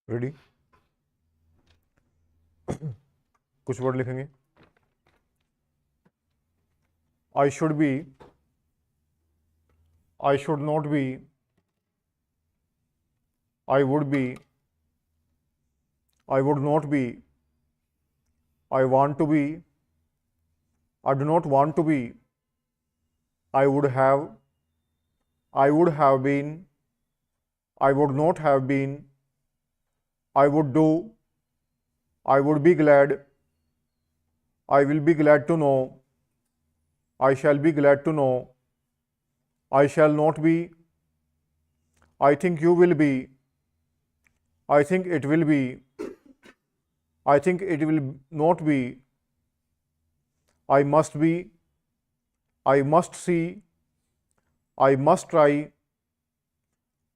Ready? कुछ word लिखेंगे। I should be, I should not be, I would be, I would not be, I want to be, I do not want to be, I would have, I would have been, I would not have been, I would do, I would be glad, I will be glad to know, I shall be glad to know, I shall not be, I think you will be, I think it will be, I think it will not be, I must be, I must see, I must try,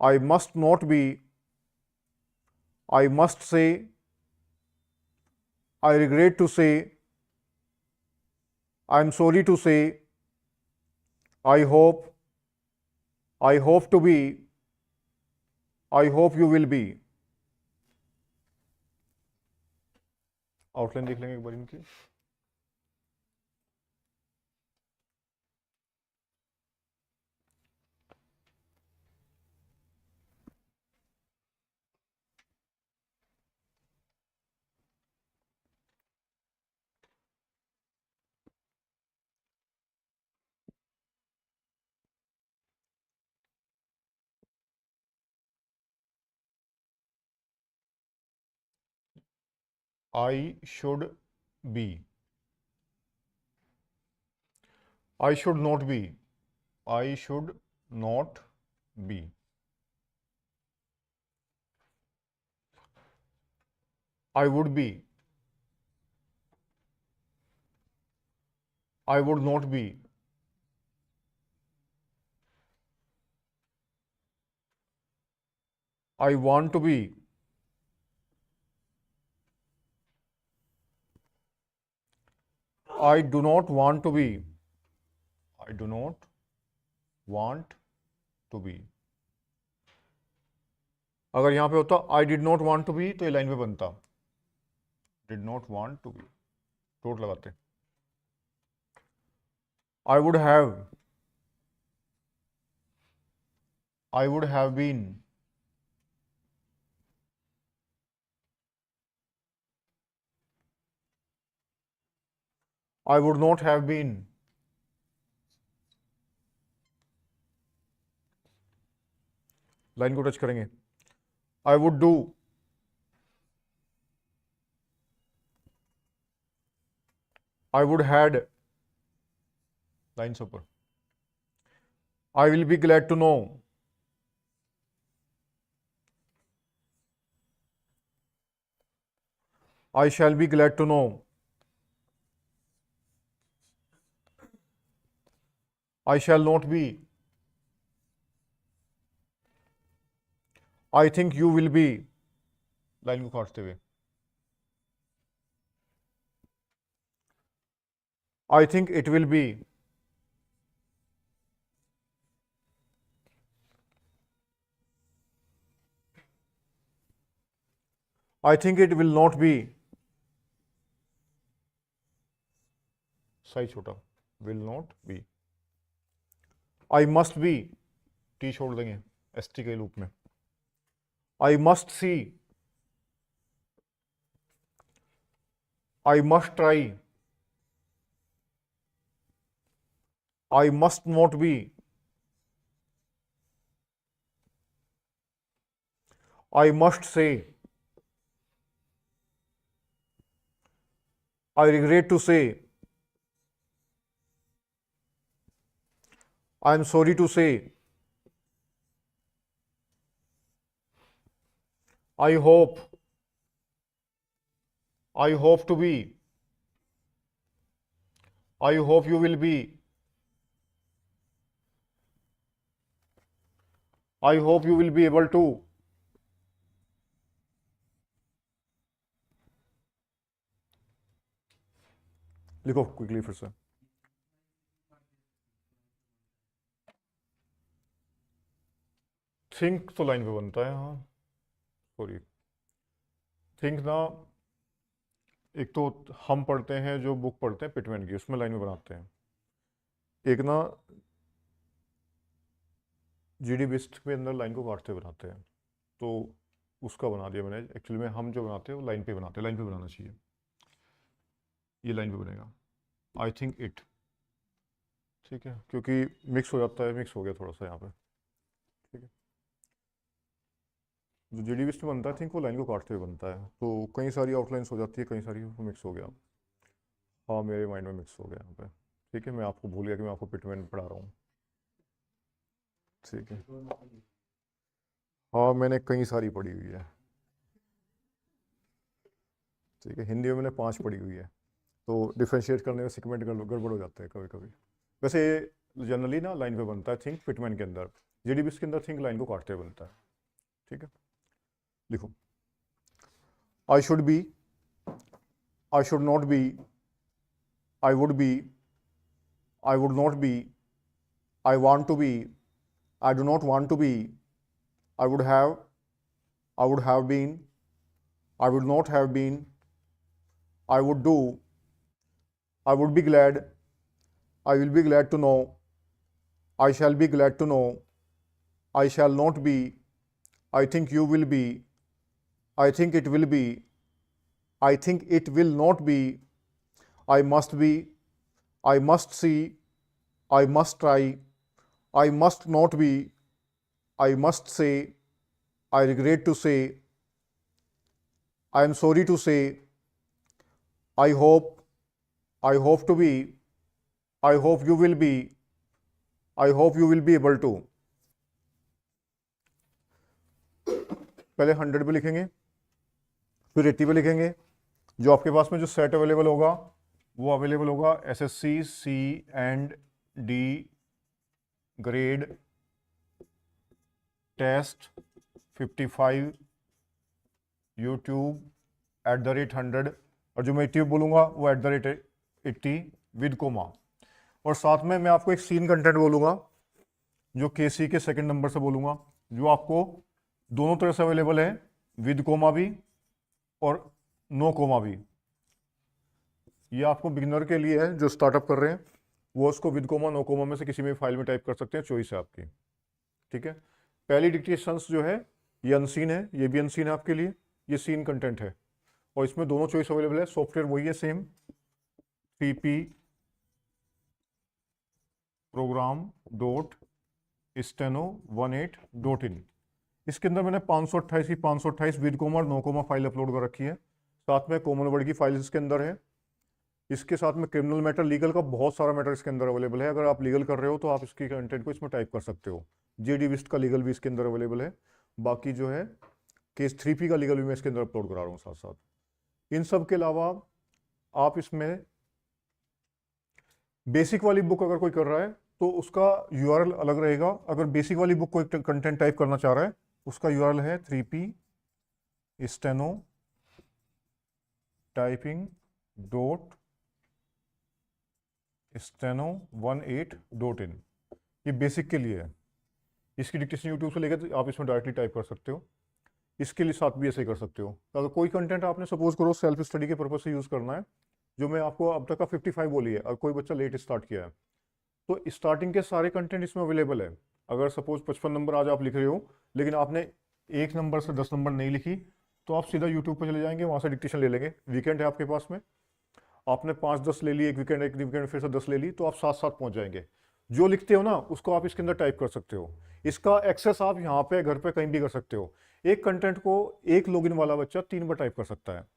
I must not be, I must say, I regret to say, I am sorry to say, I hope to be, I hope you will be। Outline देख लेंगे एक बार इनकी। I should be, I should not be, I should not be, I would be, I would not be, I want to be, I do not want to be, I do not want to be। अगर यहाँ पे होता I did not want to be तो ये line पे बनता did not want to be, dot लगाते। I would have, I would have been, I would not have been, line को टच करेंगे। I would do, I would had, line से ऊपर। I will be glad to know, I shall be glad to know, I shall not be, I think you will be, line को काटते हुए। I think it will be, I think it will not be, size छोटा, will not be, I must be, T छोड़ देंगे ST के loop में। I must see, I must try, I must not be, I must say, I regret to say, I am sorry to say, I hope to be, I hope you will be, I hope you will be able to, लिखो quickly फिर से। Think तो line पे बनता है, हाँ sorry. Think ना, एक तो हम पढ़ते हैं जो बुक पढ़ते हैं पिटमैन की, उसमें लाइन में बनाते हैं। एक ना जीडी बिस्ट के अंदर लाइन को काटते बनाते हैं, तो उसका बना दिया मैंने। एक्चुअली में हम जो बनाते हैं वो लाइन पे बनाते हैं, लाइन पे बनाना चाहिए, ये लाइन पे बनेगा। आई थिंक इट, ठीक है, क्योंकि मिक्स हो जाता है, मिक्स हो गया थोड़ा सा यहाँ पे, ठीक है। जो जीडी बिस्ट में बनता है थिंक वो लाइन को काटते हुए बनता है, तो कई सारी आउटलाइंस हो जाती है, कई सारी मिक्स हो गया। हाँ मेरे माइंड में मिक्स हो गया यहाँ पे, ठीक है। मैं आपको भूल गया कि मैं आपको पिटमैन पढ़ा रहा हूँ, ठीक है। हाँ मैंने कई सारी पढ़ी हुई है, ठीक है। हिंदी में मैंने 5 पढ़ी हुई है, तो डिफ्रेंशिएट करने में सिगमेंट गड़बड़ हो जाता है कभी कभी। वैसे ये जनरली ना लाइन पे बनता है थिंक पिटमैन के अंदर, जीडीबीएस के अंदर थिंक लाइन को काटते हुए बनता है, ठीक है। लिखो, I should be, I should not be, I would be, I would not be, I want to be, I do not want to be, I would have been, I would not have been, I would do, I would be glad, I will be glad to know, I shall be glad to know, I shall not be, I think you will be, I think it will be, I think it will not be, I must be, I must see, I must try, I must not be, I must say, I regret to say, I am sorry to say, I hope to be, I hope you will be, I hope you will be able to। पहले 100 पे लिखेंगे, फिर 80 पे लिखेंगे। जो आपके पास में जो सेट अवेलेबल होगा वो अवेलेबल होगा SSC C&D grade test 55 YouTube @100, और जो मैं 80 बोलूँगा वो @80 विद कोमा। और साथ में मैं आपको एक सीन कंटेंट बोलूँगा जो KC के सेकंड नंबर से बोलूँगा, जो आपको दोनों तरह से अवेलेबल है, विद कोमा भी और नो कोमा भी। ये आपको बिगिनर के लिए है, जो स्टार्टअप कर रहे हैं वो उसको विद कोमा नो कोमा में से किसी भी फाइल में टाइप कर सकते हैं, चॉइस है आपकी, ठीक है। पहली डिक्टेशंस जो है ये अनसीन है, ये भी अनसीन है आपके लिए, ये सीन कंटेंट है, और इसमें दोनों चॉइस अवेलेबल है। सॉफ्टवेयर वही है सेम, 3p program.steno18.in। इसके अंदर मैंने 528 की 528 विद कोमा और नो कोमा फाइल अपलोड कर रखी है, साथ में कॉमन वर्ड की फाइल इसके अंदर है। इसके साथ में क्रिमिनल मैटर, लीगल का बहुत सारा मैटर इसके अंदर अवेलेबल है। अगर आप लीगल कर रहे हो तो आप इसकी कंटेंट को इसमें टाइप कर सकते हो। जेडीविस्ट का लीगल भी इसके अंदर अवेलेबल है, बाकी जो है केस 3p का लीगल भी मैं इसके अंदर अपलोड करा रहा हूँ साथ साथ। इन सब के अलावा आप इसमें बेसिक वाली बुक अगर कोई कर रहा है तो उसका URL अलग रहेगा। अगर बेसिक वाली बुक कोई कंटेंट टाइप करना चाह रहा है उसका URL है 3p steno typing dot steno18.in। ये बेसिक के लिए है, इसकी डिक्टेशन यूट्यूब से लेकर आप इसमें डायरेक्टली टाइप कर सकते हो। इसके लिए साथ भी ऐसे ही कर सकते हो। अगर कोई कंटेंट आपने सपोज करो सेल्फ स्टडी के पर्पज से यूज़ करना है, जो मैं आपको अब तक का 55 बोली है, और कोई बच्चा लेट स्टार्ट किया है तो स्टार्टिंग के सारे कंटेंट इसमें अवेलेबल है। अगर सपोज 55 नंबर आज आप लिख रहे हो लेकिन आपने 1 नंबर से 10 नंबर नहीं लिखी, तो आप सीधा यूट्यूब पर चले जाएंगे, वहाँ से डिक्टेशन ले लेंगे। वीकेंड है आपके पास में, आपने 5-10 ले ली, एक वीकेंड फिर से 10 ले ली, तो आप साथ साथ पहुँच जाएंगे। जो लिखते हो ना उसको आप इसके अंदर टाइप कर सकते हो। इसका एक्सेस आप यहाँ पे घर पे कहीं भी कर सकते हो। एक कंटेंट को एक लॉगिन वाला बच्चा 3 बार टाइप कर सकता है।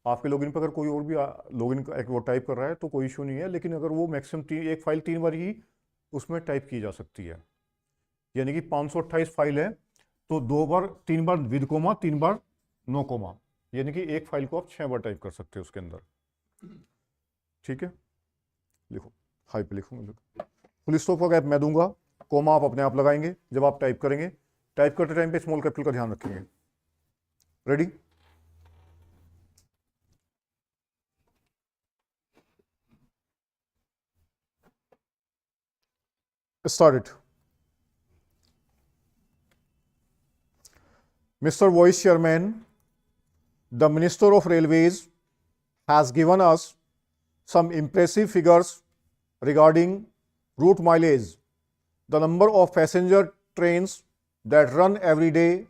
आपके लॉगिन पर अगर कोई और भी लॉगिन वो टाइप कर रहा है तो कोई इशू नहीं है, लेकिन अगर वो मैक्सिमम एक फाइल 3 बार ही उसमें टाइप की जा सकती है। यानी कि 528 फाइल है तो 3 बार विद कोमा, 3 बार नो कोमा, यानी कि एक फाइल को आप 6 बार टाइप कर सकते हो उसके अंदर, ठीक है। लिखो, हाई पे लिखो, फुल स्टॉप का गैप मैं दूंगा, कोमा आप अपने आप लगाएंगे जब आप टाइप करेंगे। टाइप करते टाइम पे स्मॉल कैपिटल का ध्यान रखेंगे। Ready? Start it. Mr. Vice Chairman, the Minister of Railways has given us some impressive figures regarding route mileage, the number of passenger trains that run every day,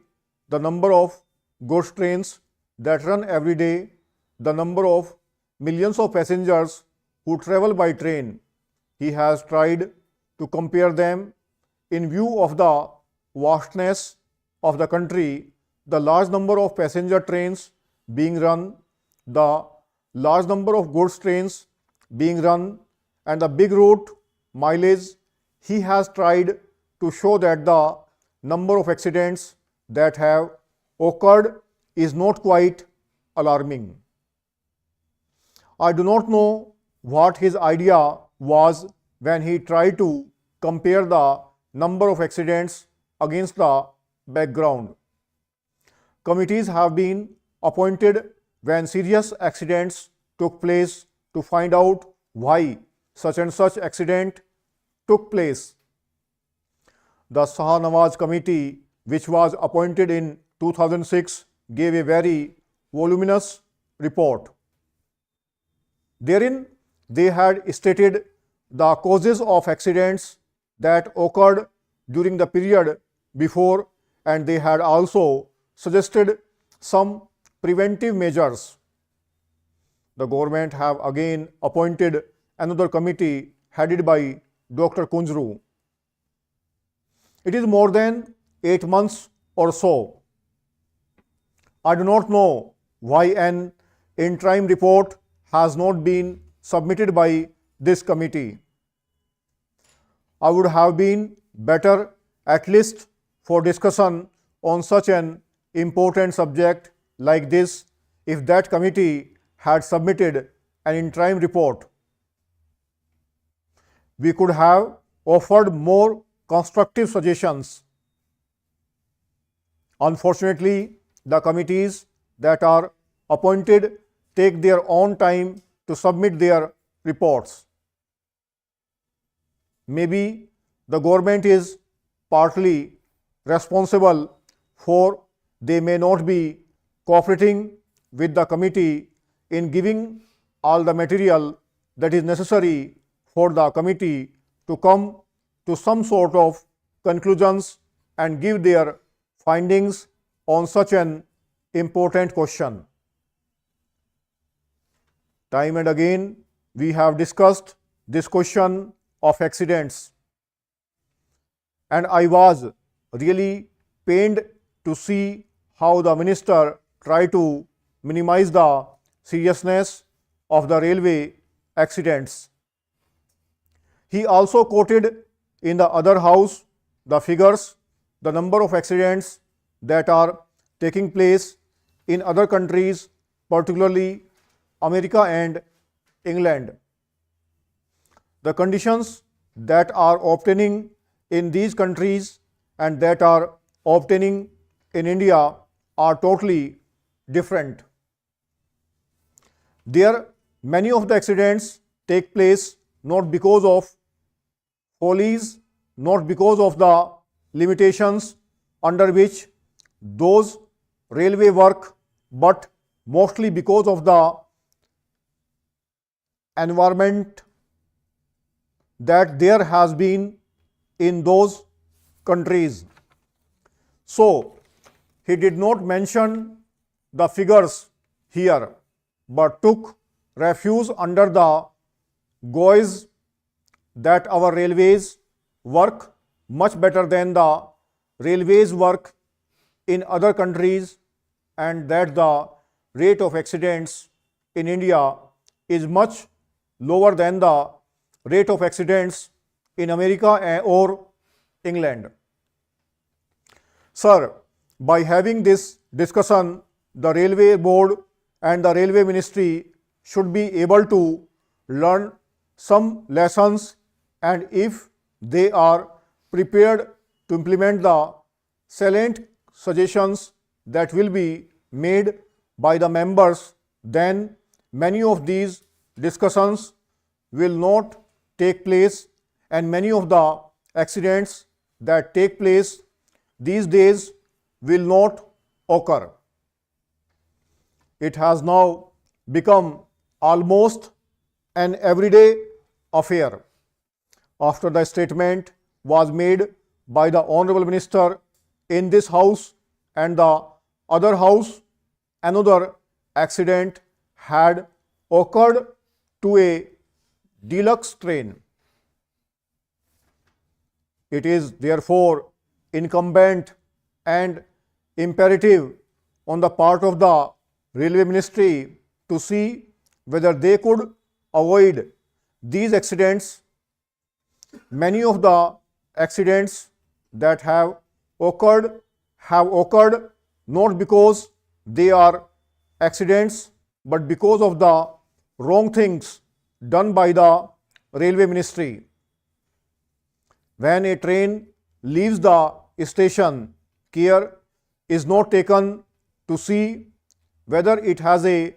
the number of goods trains that run every day, the number of millions of passengers who travel by train. He has tried to compare them in view of the vastness of the country, the large number of passenger trains being run, the large number of goods trains being run, and the big route mileage. He has tried to show that the number of accidents that have occurred is not quite alarming. I do not know what his idea was when he tried to compare the number of accidents against the background. Committees have been appointed when serious accidents took place to find out why such and such accident took place. The Shah Nawaz Committee, which was appointed in 2006, gave a very voluminous report. Therein, they had stated the causes of accidents that occurred during the period before, and they had also suggested some preventive measures. The government have again appointed another committee headed by Dr. Kunjru. It is more than 8 months or so. I do not know why an interim report has not been submitted by this committee. I would have been better at least for discussion on such an important subject like this if that committee had submitted an interim report. We could have offered more constructive suggestions. Unfortunately, the committees that are appointed take their own time to submit their reports. Maybe the government is partly responsible for they may not be cooperating with the committee in giving all the material that is necessary for the committee to come to some sort of conclusions and give their findings on such an important question. Time and again, we have discussed this question of accidents, and I was really pained to see how the minister tried to minimize the seriousness of the railway accidents. He also quoted in the other house the figures, the number of accidents that are taking place in other countries, particularly America and England. The conditions that are obtaining in these countries and that are obtaining in India are totally different. There, many of the accidents take place not because of follies, not because of the limitations under which those railway work, but mostly because of the environment that there has been in those countries. So, he did not mention the figures here, but took refuge under the guise that our railways work much better than the railways work in other countries, and that the rate of accidents in India is much lower than the rate of accidents in America or England. Sir, by having this discussion, the Railway Board and the Railway Ministry should be able to learn some lessons, and if they are prepared to implement the salient suggestions that will be made by the members, then many of these discussions will not take place, and many of the accidents that take place these days will not occur. It has now become almost an everyday affair. After the statement was made by the Honorable Minister in this House and the other House, another accident had occurred to a deluxe train. It is therefore incumbent and imperative on the part of the Railway Ministry to see whether they could avoid these accidents. Many of the accidents that have occurred not because they are accidents, but because of the wrong things done by the Railway Ministry. When a train leaves the station, care is not taken to see whether it has a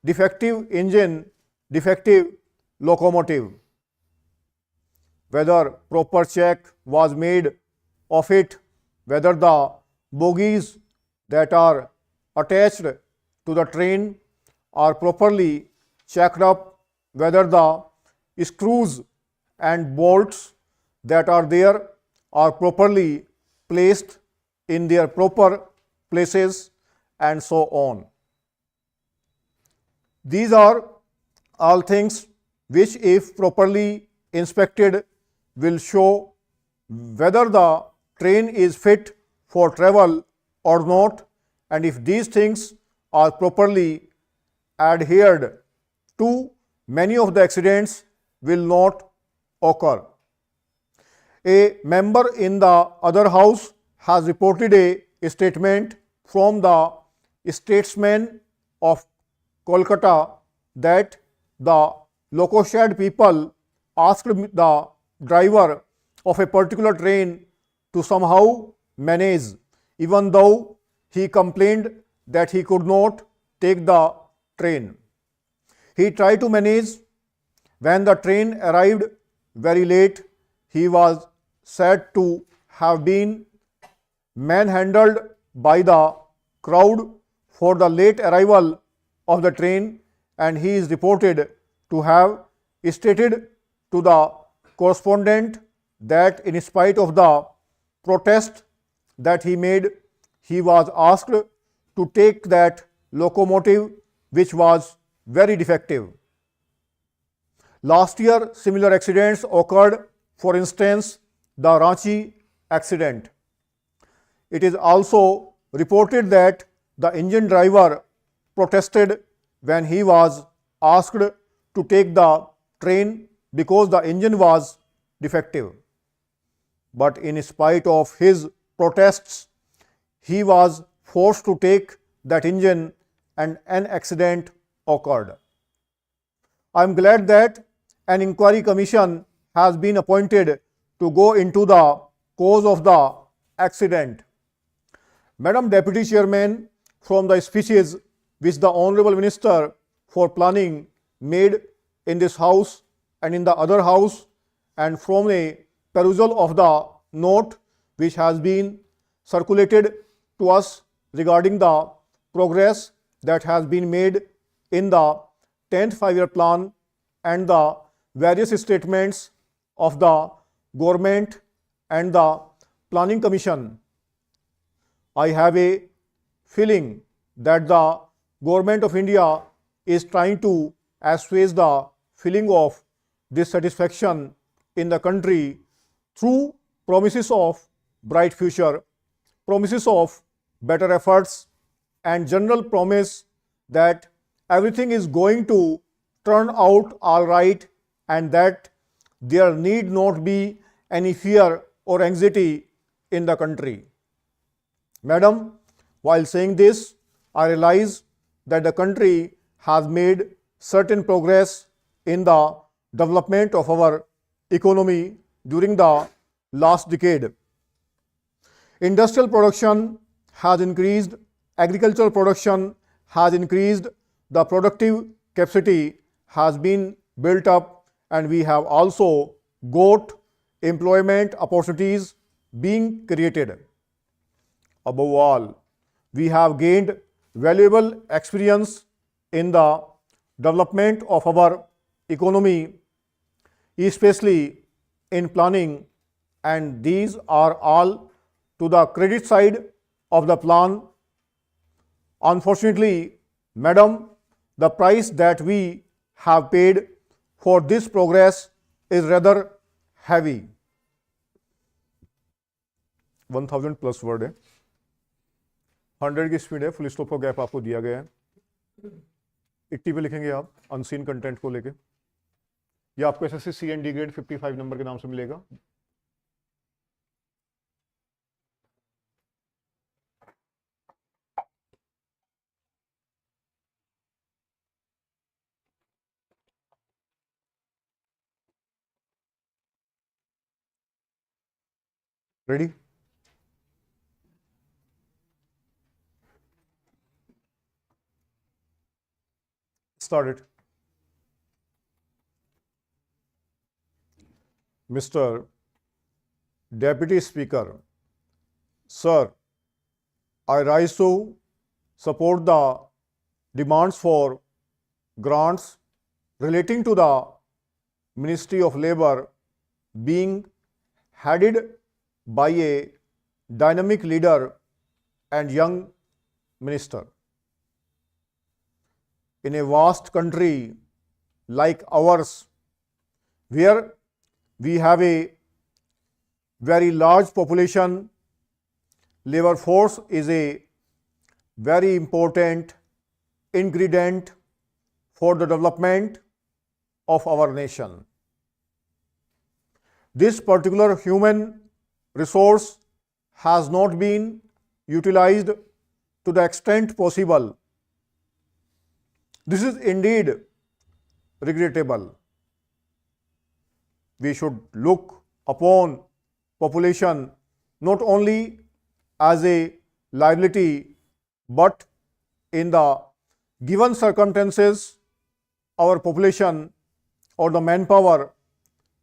defective engine, defective locomotive, whether proper check was made of it, whether the bogies that are attached to the train are properly checked up, whether the screws and bolts that are there are properly placed in their proper places, and so on. These are all things which, if properly inspected, will show whether the train is fit for travel or not, and if these things are properly adhered to, many of the accidents will not occur. A member in the other House has reported a statement from the statesman of Kolkata that the loco-shed people asked the driver of a particular train to somehow manage, even though he complained that he could not take the train. He tried to manage. When the train arrived very late, he was said to have been manhandled by the crowd for the late arrival of the train, and he is reported to have stated to the correspondent that in spite of the protest that he made, he was asked to take that locomotive which was very defective. Last year, similar accidents occurred. For instance, the Ranchi accident. It is also reported that the engine driver protested when he was asked to take the train because the engine was defective. But in spite of his protests, he was forced to take that engine and an accident occurred. I am glad that an inquiry commission has been appointed to go into the cause of the accident. Madam Deputy Chairman, from the speeches which the Honorable Minister for Planning made in this House and in the other House, and from a perusal of the note which has been circulated to us regarding the progress that has been made in the 10th 5-year plan and the various statements of the government and the Planning Commission, I have a feeling that the Government of India is trying to assuage the feeling of dissatisfaction in the country through promises of bright future, promises of better efforts, and general promise that everything is going to turn out all right and that there need not be any fear or anxiety in the country. Madam, while saying this, I realize that the country has made certain progress in the development of our economy during the last decade. Industrial production has increased, agricultural production has increased, the productive capacity has been built up, and we have also got employment opportunities being created. Above all, we have gained valuable experience in the development of our economy, especially in planning, and these are all to the credit side of the plan. Unfortunately, madam, the price that we have paid for this progress is rather heavy. 1000 plus word है, 100 की speed है, full stop का gap आपको दिया गया है। 80 पे लिखेंगे आप अनसीन कंटेंट को लेके। ये आपको SSC C D grade 55 number के नाम से मिलेगा। Ready? Started. Mr. Deputy Speaker, Sir, I rise to support the demands for grants relating to the Ministry of Labor being headed by a dynamic leader and young minister. In a vast country like ours, where we have a very large population, labor force is a very important ingredient for the development of our nation. This particular human resource has not been utilized to the extent possible. This is indeed regrettable. We should look upon population not only as a liability, but in the given circumstances, our population or the manpower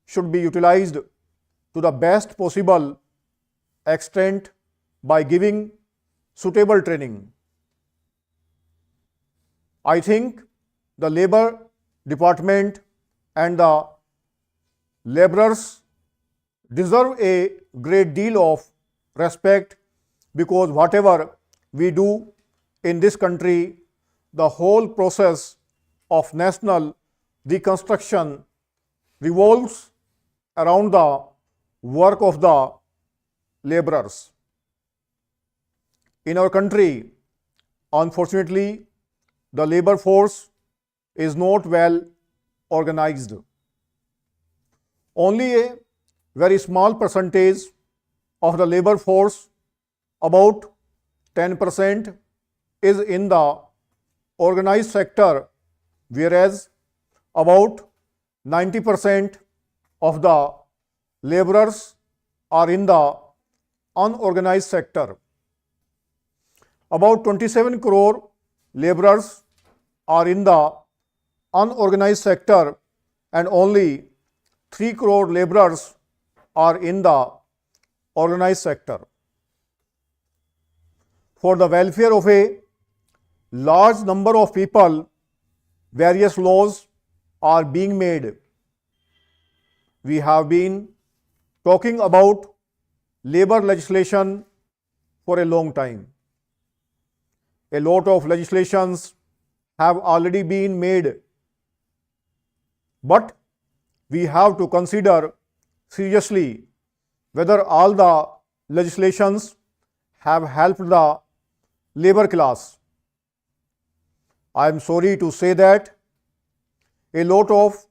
should be utilized to the best possible extent by giving suitable training. I think the Labor Department and the laborers deserve a great deal of respect, because whatever we do in this country, the whole process of national reconstruction revolves around the work of the laborers. In our country, unfortunately, the labor force is not well organized. Only a very small percentage of the labor force, about 10%, is in the organized sector, whereas about 90% of the laborers are in the unorganized sector. About 27 crore laborers are in the unorganized sector, and only 3 crore laborers are in the organized sector. For the welfare of a large number of people, various laws are being made. We have been talking about labor legislation for a long time. A lot of legislations have already been made, but we have to consider seriously whether all the legislations have helped the labor class. I am sorry to say that a lot of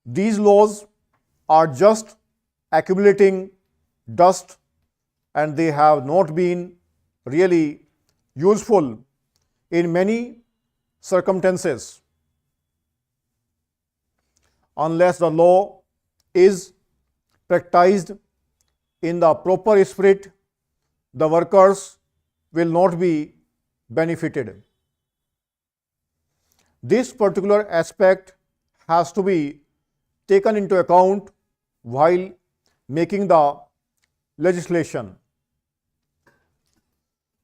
these laws are just accumulating dust, and they have not been really useful in many circumstances. Unless the law is practiced in the proper spirit, the workers will not be benefited. This particular aspect has to be taken into account while making the legislation.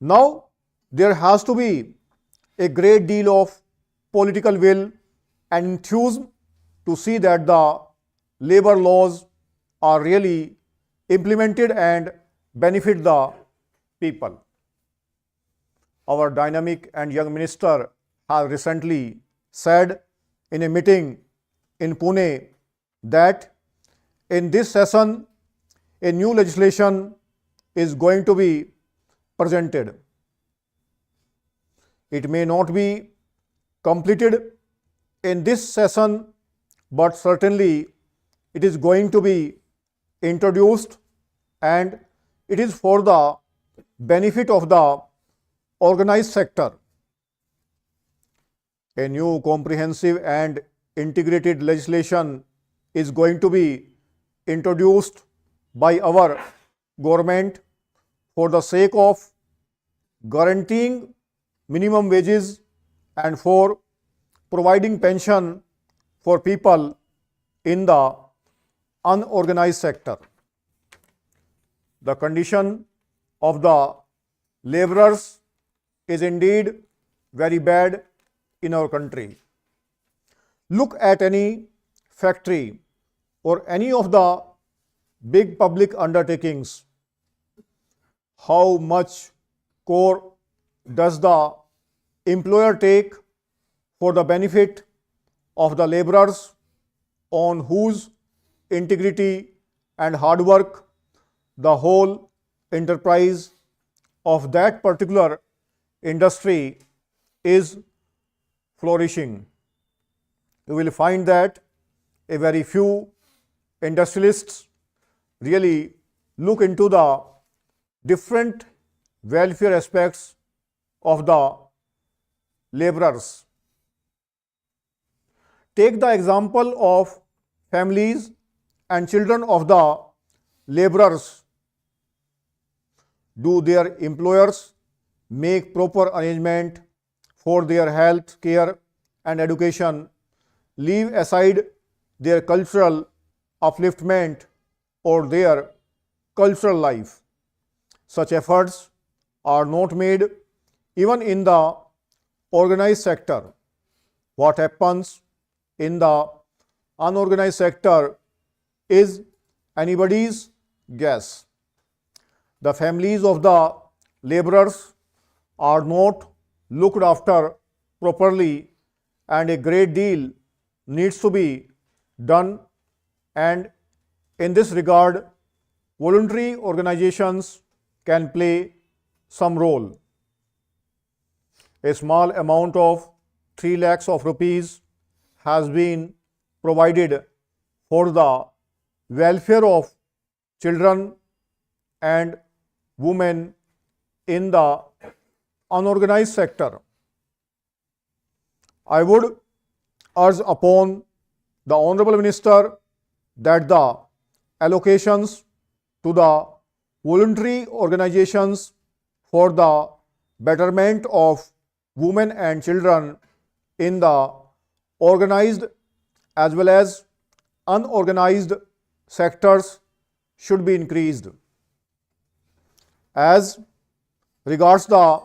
Now, there has to be a great deal of political will and enthusiasm to see that the labor laws are really implemented and benefit the people. Our dynamic and young minister has recently said in a meeting in Pune that in this session a new legislation is going to be presented. It may not be completed in this session, but certainly it is going to be introduced, and it is for the benefit of the organized sector. A new comprehensive and integrated legislation is going to be introduced by our government for the sake of guaranteeing minimum wages and for providing pension for people in the unorganized sector. The condition of the laborers is indeed very bad in our country. Look at any factory or any of the big public undertakings. How much core does the employer take for the benefit of the laborers on whose integrity and hard work the whole enterprise of that particular industry is flourishing? You will find that a very few industrialists really look into the different welfare aspects of the laborers. Take the example of families and children of the laborers. Do their employers make proper arrangement for their health care and education, leave aside their cultural upliftment or their cultural life? Such efforts are not made even in the organized sector. What happens in the unorganized sector is anybody's guess. The families of the laborers are not looked after properly, and a great deal needs to be done, and in this regard voluntary organizations can play some role. A small amount of 3 lakhs of rupees has been provided for the welfare of children and women in the unorganized sector. I would urge upon the Honorable Minister that the allocations to the voluntary organizations for the betterment of women and children in the organized as well as unorganized sectors should be increased. As regards the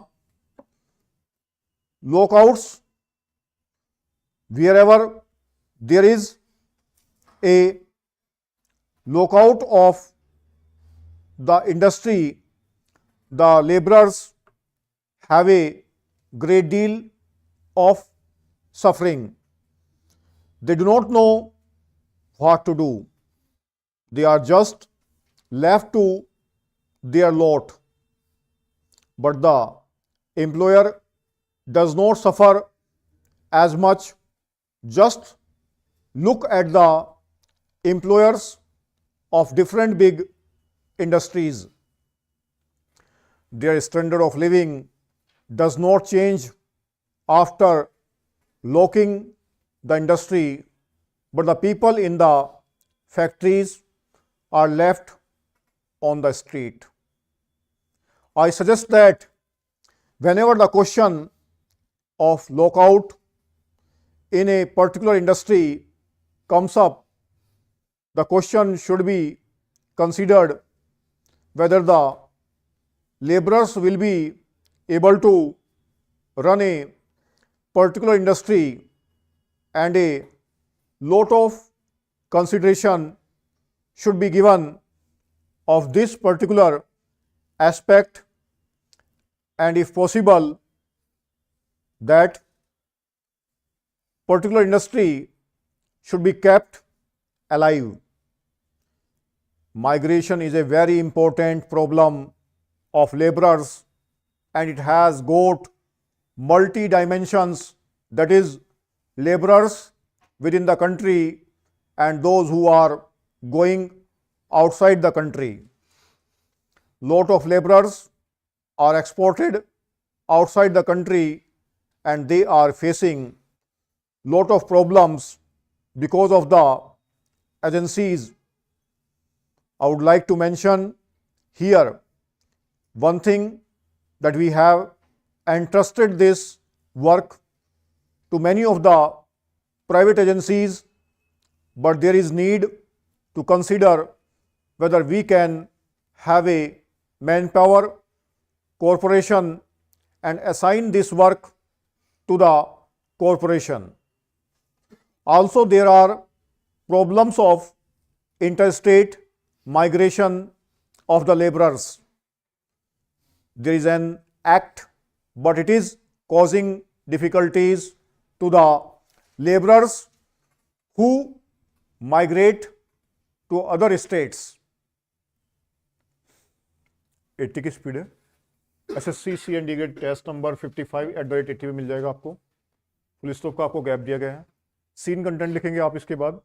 lockouts, wherever there is a lockout of the industry, the laborers have a great deal of suffering. They do not know what to do. They are just left to their lot. But the employer does not suffer as much. Just look at the employers of different big industries. Their standard of living does not change after locking the industry, but the people in the factories are left on the street. I suggest that whenever the question of lockout in a particular industry comes up, the question should be considered whether the laborers will be able to run a particular industry and a lot of consideration should be given of this particular aspect, and if possible that particular industry should be kept alive. Migration is a very important problem of laborers, and it has got multi dimensions, that is laborers within the country and those who are going outside the country. Lot of laborers are exported outside the country and they are facing lot of problems because of the agencies. I would like to mention here one thing, that we have entrusted this work to many of the private agencies, but there is need to consider whether we can have a manpower corporation and assign this work to the corporation. Also, there are problems of interstate migration of the laborers. There is an act, but it is causing difficulties to the laborers who migrate to other states. 80 की speed है. SSC C D test number 55@80 में मिल जाएगा आपको. Full stop का आपको gap दिया गया है. सीन कंटेंट लिखेंगे आप इसके बाद.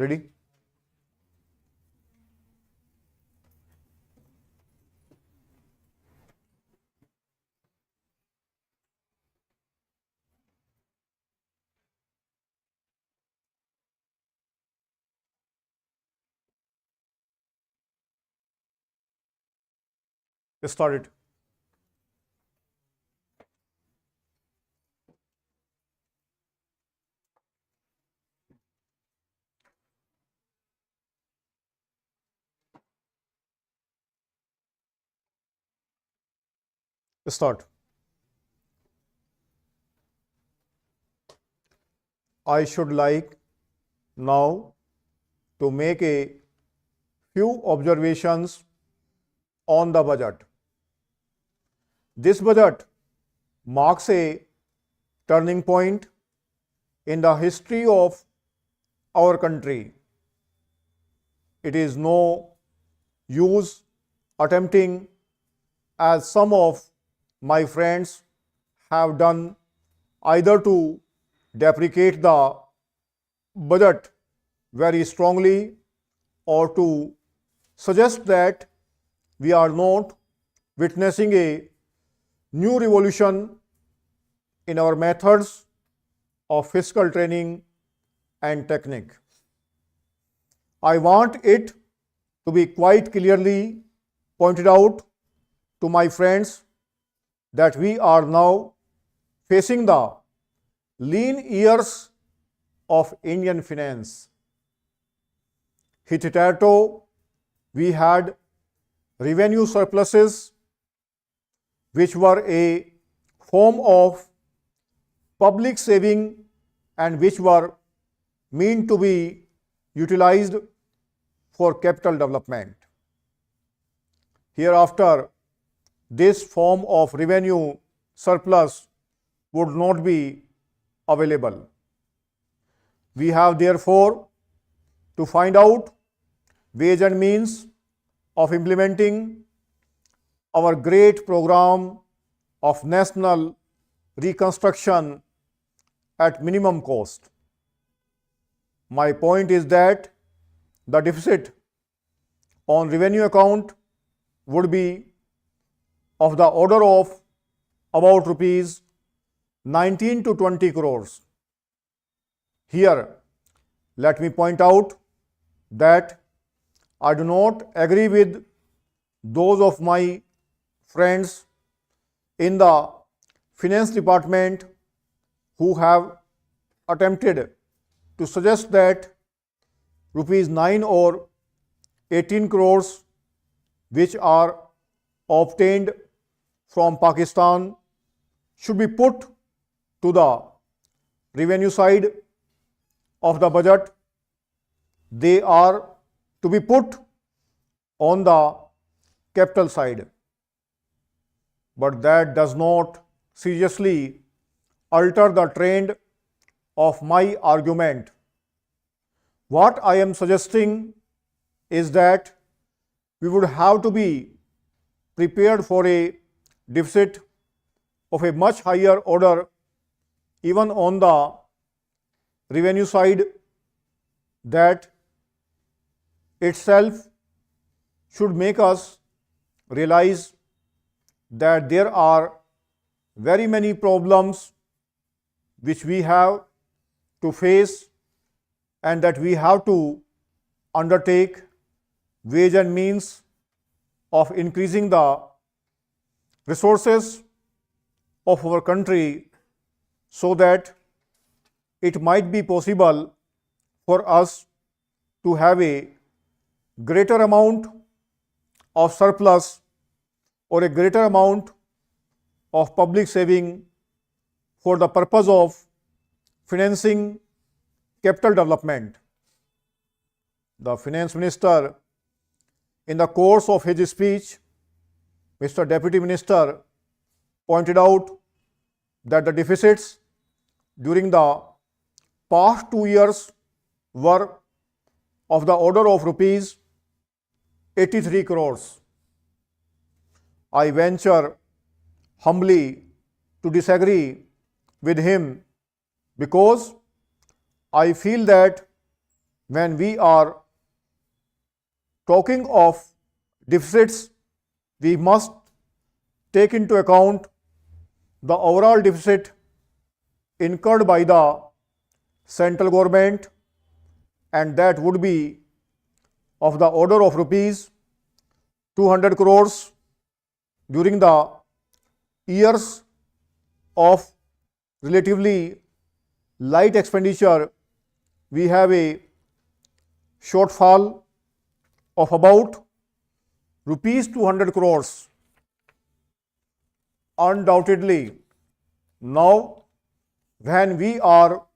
Ready? Start it. Start. I should like now to make a few observations on the budget. This budget marks a turning point in the history of our country. It is no use attempting, as some of my friends have done, either to deprecate the budget very strongly or to suggest that we are not witnessing a new revolution in our methods of fiscal training and technique. I want it to be quite clearly pointed out to my friends that we are now facing the lean years of Indian finance. Hitherto, we had revenue surpluses, which were a form of public saving and which were meant to be utilized for capital development. Hereafter, this form of revenue surplus would not be available. We have therefore to find out ways and means of implementing our great program of national reconstruction at minimum cost. My point is that the deficit on revenue account would be of the order of about rupees 19 to 20 crores. Here, let me point out that I do not agree with those of my friends in the finance department who have attempted to suggest that rupees 9 or 18 crores which are obtained from Pakistan should be put to the revenue side of the budget. They are to be put on the capital side. But that does not seriously alter the trend of my argument. What I am suggesting is that we would have to be prepared for a deficit of a much higher order even on the revenue side. That itself should make us realize that there are very many problems which we have to face and that we have to undertake ways and means of increasing the resources of our country so that it might be possible for us to have a greater amount of surplus or a greater amount of public saving for the purpose of financing capital development. The Finance Minister, in the course of his speech, Mr. Deputy Minister pointed out that the deficits during the past 2 years were of the order of rupees 83 crores. I venture humbly to disagree with him because I feel that when we are talking of deficits, we must take into account the overall deficit incurred by the central government, and that would be of the order of rupees 200 crores during the years of relatively light expenditure. We have a shortfall of about rupees 200 crores. Undoubtedly, now when we are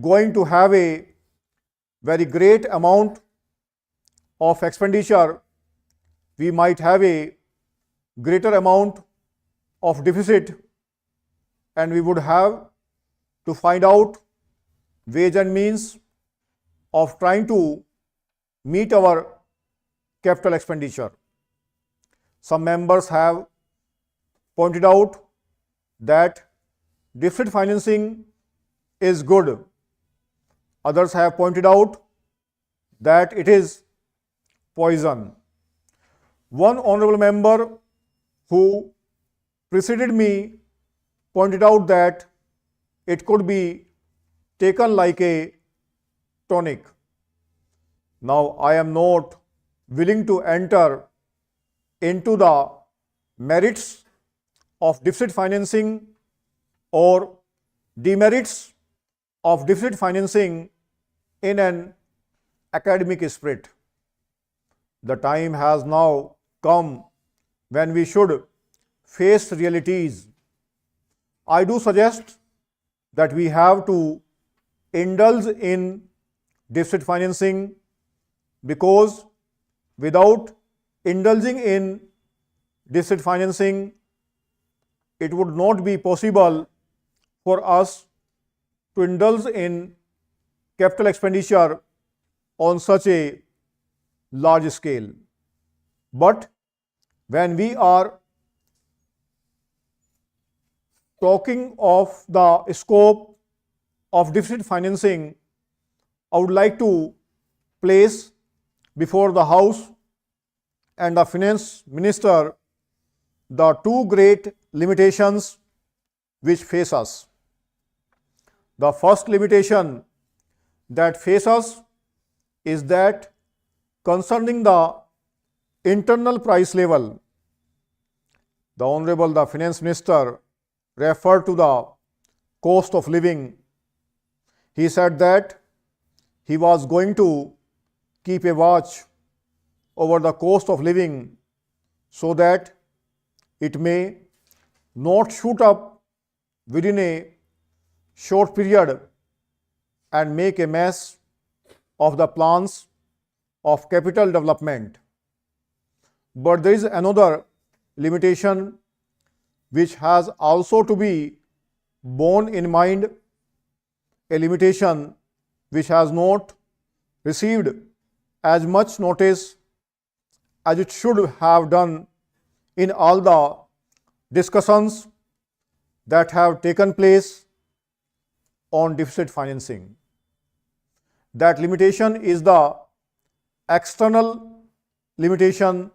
going to have a very great amount of expenditure, we might have a greater amount of deficit, and we would have to find out ways and means of trying to meet our capital expenditure. Some members have pointed out that deficit financing is good. Others have pointed out that it is poison. One honorable member who preceded me pointed out that it could be taken like a tonic. Now, I am not willing to enter into the merits of deficit financing or demerits of deficit financing in an academic spirit. The time has now come when we should face realities. I do suggest that we have to indulge in deficit financing because without indulging in deficit financing, it would not be possible for us to indulge in capital expenditure on such a large scale. But when we are talking of the scope of deficit financing, I would like to place before the House and the Finance Minister the two great limitations which face us. The first limitation that faces us is that concerning the internal price level. The Honorable the Finance Minister referred to the cost of living. He said that he was going to keep a watch over the cost of living so that it may not shoot up within a short period and make a mess of the plans of capital development. But there is another limitation which has also to be borne in mind, a limitation which has not received as much notice as it should have done in all the discussions that have taken place on deficit financing. That limitation is the external limitation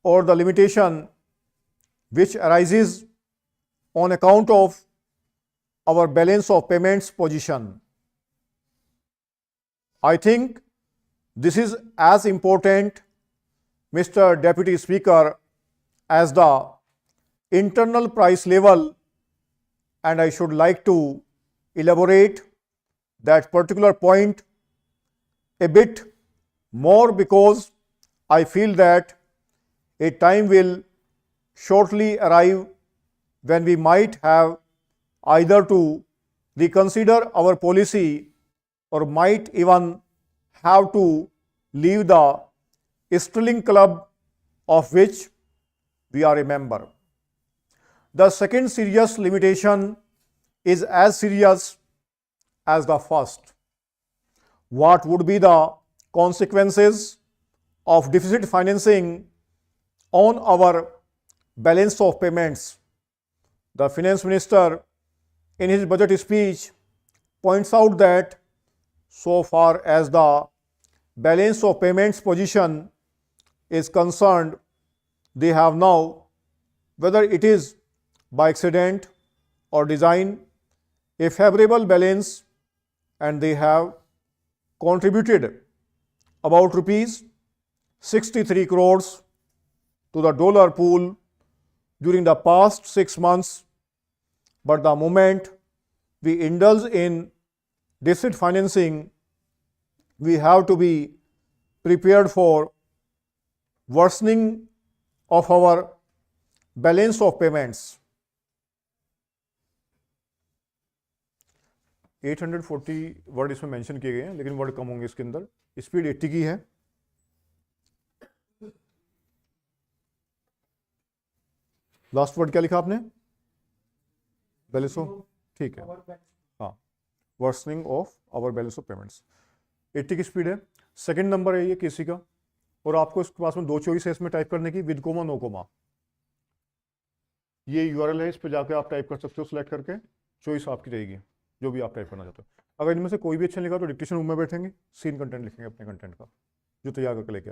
or the limitation which arises on account of our balance of payments position. I think this is as important, Mr. Deputy Speaker, as the internal price level, and I should like to elaborate that particular point a bit more because I feel that a time will shortly arrive when we might have either to reconsider our policy or might even have to leave the Sterling Club of which we are a member. The second serious limitation is as serious as the first. What would be the consequences of deficit financing on our balance of payments? The Finance Minister in his budget speech points out that so far as the balance of payments position is concerned, they have now, whether it is by accident or design, a favorable balance, and they have contributed about rupees 63 crores to the dollar pool during the past 6 months. But the moment we indulge in deficit financing, we have to be prepared for worsening of our balance of payments. 840 word इसमें mention किए गए हैं, लेकिन word कम होंगे इसके अंदर. Speed 80 की है. लास्ट वर्ड क्या लिखा आपने? बैलेंस ऑफ, ठीक है, हाँ, worsening of our balance of payments. 80 की स्पीड है. सेकंड नंबर है ये केसी का, और आपको इसके पास में 2 चॉइस है इसमें टाइप करने की, विद कोमा नो कोमा. ये यूआरएल है, इस पर जाकर आप टाइप कर सकते हो सिलेक्ट करके, चॉइस आपकी रहेगी जो भी आप टाइप करना चाहते हो. अगर इनमें से कोई भी अच्छा लिखा तो डिक्टेशन रूम में बैठेंगे, सीन कंटेंट लिखेंगे अपने कंटेंट का जो तैयार करके लेके